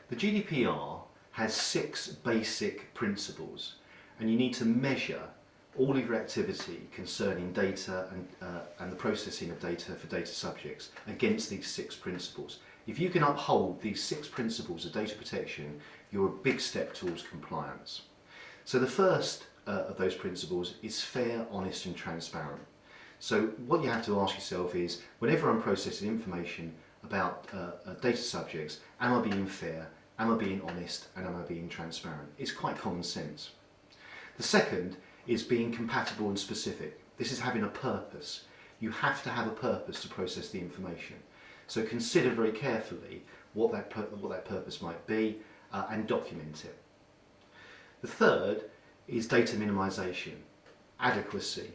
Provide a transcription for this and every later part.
The GDPR has 6 basic principles, and you need to measure all of your activity concerning data and the processing of data for data subjects against these 6 principles. If you can uphold these 6 principles of data protection, you're a big step towards compliance. So the first of those principles is fair, honest and transparent. So what you have to ask yourself is, whenever I'm processing information about data subjects, am I being fair, am I being honest, and am I being transparent? It's quite common sense. The second is being compatible and specific. This is having a purpose. You have to have a purpose to process the information. So consider very carefully what that purpose might be and document it. The third is data minimisation, adequacy.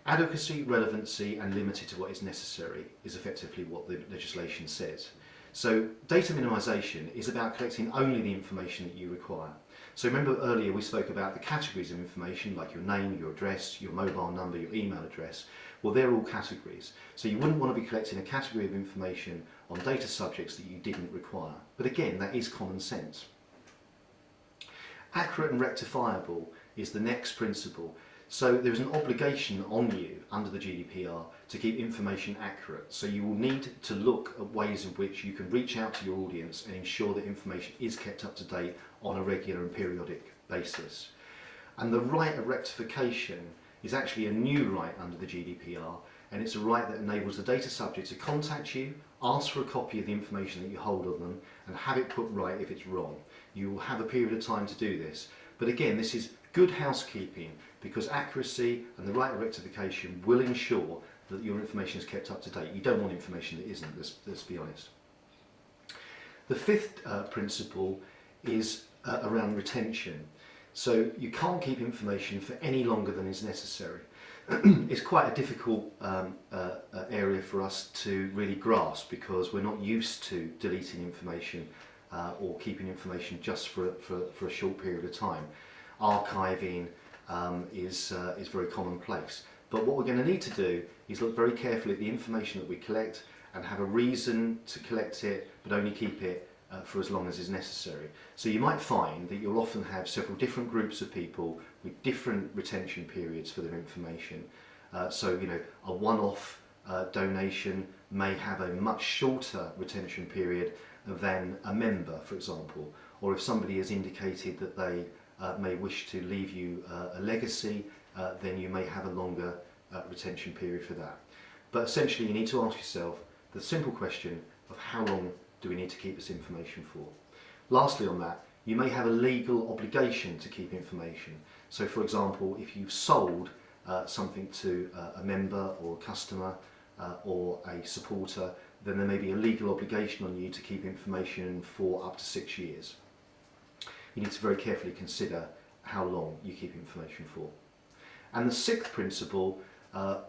Adequacy, relevancy and limited to what is necessary is effectively what the legislation says. So data minimisation is about collecting only the information that you require. So remember earlier we spoke about the categories of information like your name, your address, your mobile number, your email address. Well, they're all categories. So you wouldn't want to be collecting a category of information on data subjects that you didn't require. But again, that is common sense. Accurate and rectifiable is the next principle. So there is an obligation on you under the GDPR to keep information accurate. So you will need to look at ways in which you can reach out to your audience and ensure that information is kept up to date on a regular and periodic basis. And the right of rectification is actually a new right under the GDPR, and it's a right that enables the data subject to contact you, ask for a copy of the information that you hold of them, and have it put right if it's wrong. You will have a period of time to do this. But again, this is good housekeeping, because accuracy and the right of rectification will ensure that your information is kept up to date. You don't want information that isn't, let's be honest. The fifth principle is around retention. So you can't keep information for any longer than is necessary. It's quite a difficult area for us to really grasp, because we're not used to deleting information or keeping information just for a short period of time. Archiving is very commonplace. But what we're going to need to do is look very carefully at the information that we collect and have a reason to collect it, but only keep it for as long as is necessary. So you might find that you'll often have several different groups of people with different retention periods for their information. So you know, a one-off donation may have a much shorter retention period than a member, for example. Or if somebody has indicated that they may wish to leave you a legacy, then you may have a longer retention period for that. But essentially you need to ask yourself the simple question of how long do we need to keep this information for. Lastly on that, you may have a legal obligation to keep information. So for example, if you've sold something to a member or a customer or a supporter, then there may be a legal obligation on you to keep information for up to 6 years. You need to very carefully consider how long you keep information for. And the sixth principle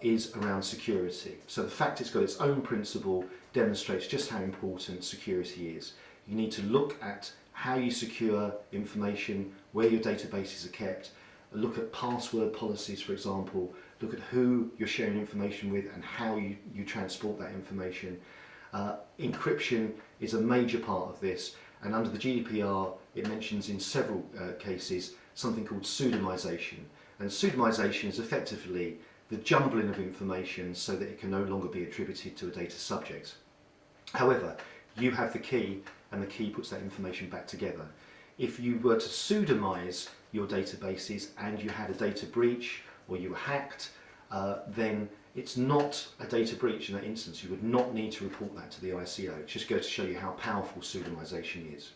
is around security. So the fact it's got its own principle demonstrates just how important security is. You need to look at how you secure information, where your databases are kept, look at password policies, for example, look at who you're sharing information with and how you transport that information. Encryption is a major part of this, and under the GDPR it mentions in several cases something called pseudonymization. And pseudonymization is effectively the jumbling of information so that it can no longer be attributed to a data subject. However, you have the key, and the key puts that information back together. If you were to pseudonymize your databases and you had a data breach or you were hacked, then it's not a data breach in that instance. You would not need to report that to the ICO. It just goes to show you how powerful pseudonymization is.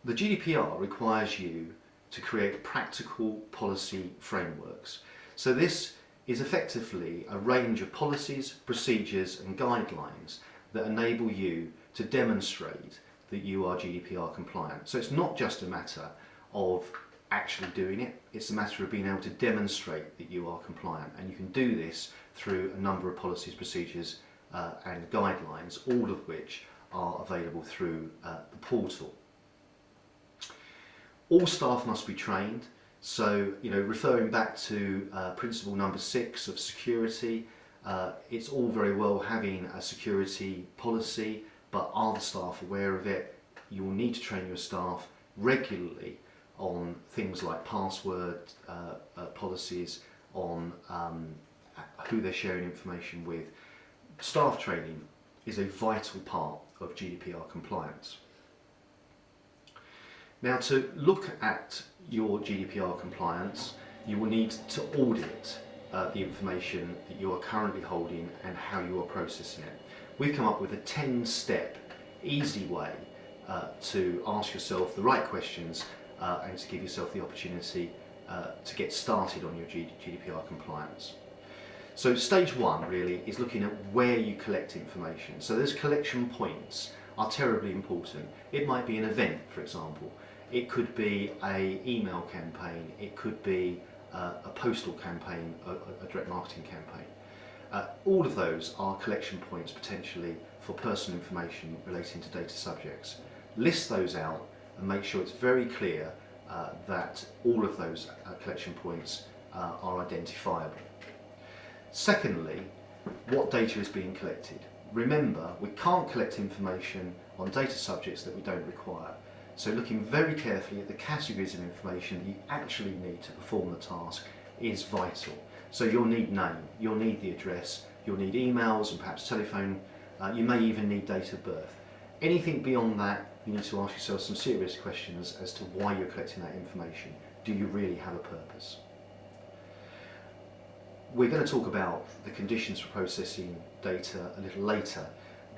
The GDPR requires you to create practical policy frameworks. So this is effectively a range of policies, procedures and guidelines that enable you to demonstrate that you are GDPR compliant. So it's not just a matter of actually doing it, it's a matter of being able to demonstrate that you are compliant, and you can do this through a number of policies, procedures and guidelines, all of which are available through the portal. All staff must be trained, so referring back to principle number 6 of security, it's all very well having a security policy, but are the staff aware of it? you will need to train your staff regularly on things like password policies, on who they're sharing information with. Staff training is a vital part of GDPR compliance. Now, to look at your GDPR compliance, you will need to audit the information that you are currently holding and how you are processing it. We've come up with a 10-step easy way to ask yourself the right questions and to give yourself the opportunity to get started on your GDPR compliance. So stage one really is looking at where you collect information. So those collection points are terribly important. It might be an event, for example. It could be an email campaign. It could be a postal campaign, a direct marketing campaign. All of those are collection points potentially for personal information relating to data subjects. List those out and make sure it's very clear that all of those collection points are identifiable. Secondly, what data is being collected? Remember, we can't collect information on data subjects that we don't require. So looking very carefully at the categories of information that you actually need to perform the task is vital. So you'll need name, you'll need the address, you'll need emails and perhaps telephone, you may even need date of birth. Anything beyond that, you need to ask yourself some serious questions as to why you're collecting that information. Do you really have a purpose? We're going to talk about the conditions for processing data a little later,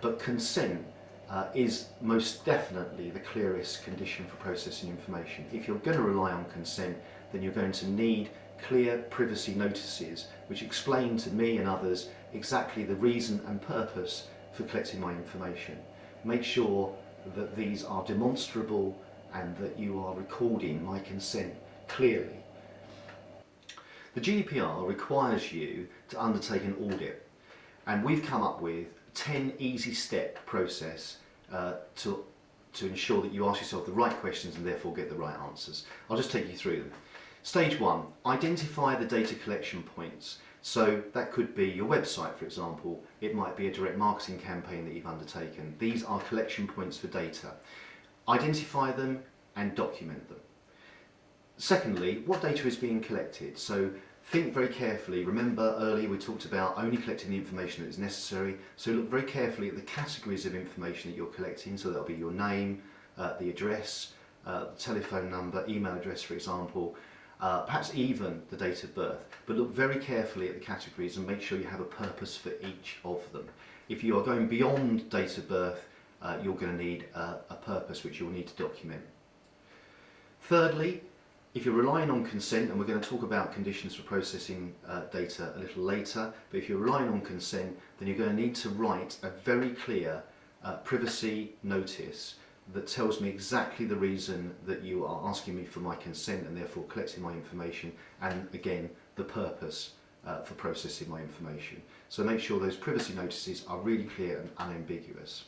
but consent is most definitely the clearest condition for processing information. If you're going to rely on consent, then you're going to need clear privacy notices which explain to me and others exactly the reason and purpose for collecting my information. Make sure that these are demonstrable and that you are recording my consent clearly. The GDPR requires you to undertake an audit, and we've come up with 10 easy step process to ensure that you ask yourself the right questions and therefore get the right answers. I'll just take you through them. Stage one, identify the data collection points. So that could be your website, for example. It might be a direct marketing campaign that you've undertaken. These are collection points for data. Identify them and document them. Secondly, what data is being collected? So think very carefully. Remember earlier we talked about only collecting the information that is necessary. So look very carefully at the categories of information that you're collecting. So that'll be your name, the address, the telephone number, email address, for example. Perhaps even the date of birth, but look very carefully at the categories and make sure you have a purpose for each of them. If you are going beyond date of birth, you're going to need a purpose which you'll need to document. Thirdly, if you're relying on consent, and we're going to talk about conditions for processing data a little later, but if you're relying on consent, then you're going to need to write a very clear privacy notice that tells me exactly the reason that you are asking me for my consent and therefore collecting my information, and again the purpose for processing my information. So make sure those privacy notices are really clear and unambiguous.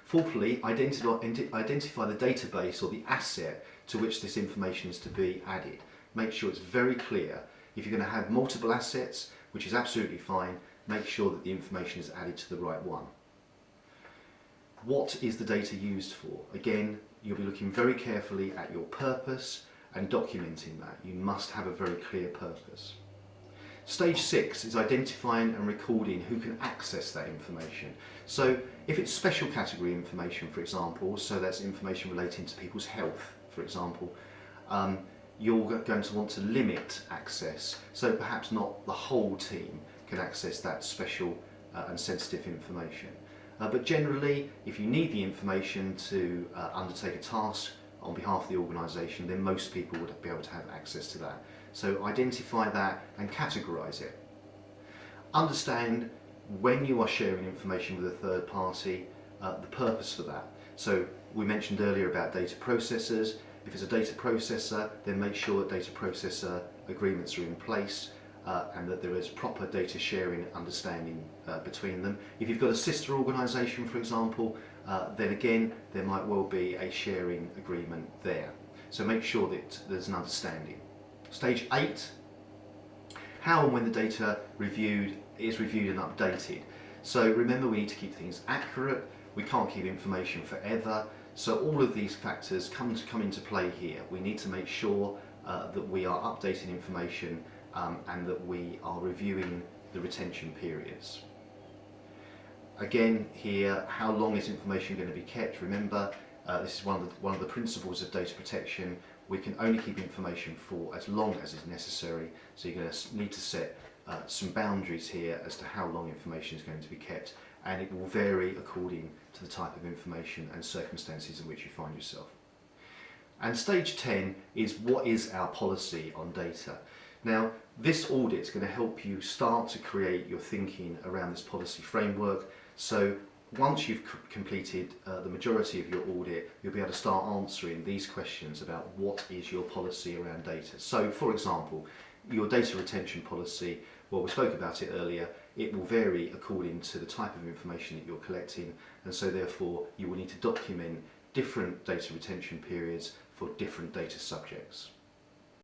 Fourthly, identify the database or the asset to which this information is to be added. Make sure it's very clear. If you're going to have multiple assets, which is absolutely fine, make sure that the information is added to the right one. What is the data used for? Again, you'll be looking very carefully at your purpose and documenting that. You must have a very clear purpose. Stage 6 is identifying and recording who can access that information. So if it's special category information, for example, so that's information relating to people's health, for example, you're going to want to limit access. So perhaps not the whole team can access that special and sensitive information. But generally, if you need the information to undertake a task on behalf of the organisation, then most people would be able to have access to that. So identify that and categorise it. Understand when you are sharing information with a third party, the purpose for that. So we mentioned earlier about data processors. If it's a data processor, then make sure that data processor agreements are in place and that there is proper data sharing understanding between them. If you've got a sister organisation, for example, then again there might well be a sharing agreement there. So make sure that there's an understanding. Stage 8, how and when the data is reviewed and updated. So remember, we need to keep things accurate. We can't keep information forever. So all of these factors come into play here. We need to make sure that we are updating information and that we are reviewing the retention periods. Again here, how long is information going to be kept? Remember, this is one of the principles of data protection. We can only keep information for as long as is necessary, so you're going to need to set some boundaries here as to how long information is going to be kept, and it will vary according to the type of information and circumstances in which you find yourself. And stage 10 is what is our policy on data. Now, this audit is going to help you start to create your thinking around this policy framework. So once you've completed the majority of your audit, you'll be able to start answering these questions about what is your policy around data. So for example, your data retention policy, well, we spoke about it earlier, it will vary according to the type of information that you're collecting, and so therefore you will need to document different data retention periods for different data subjects.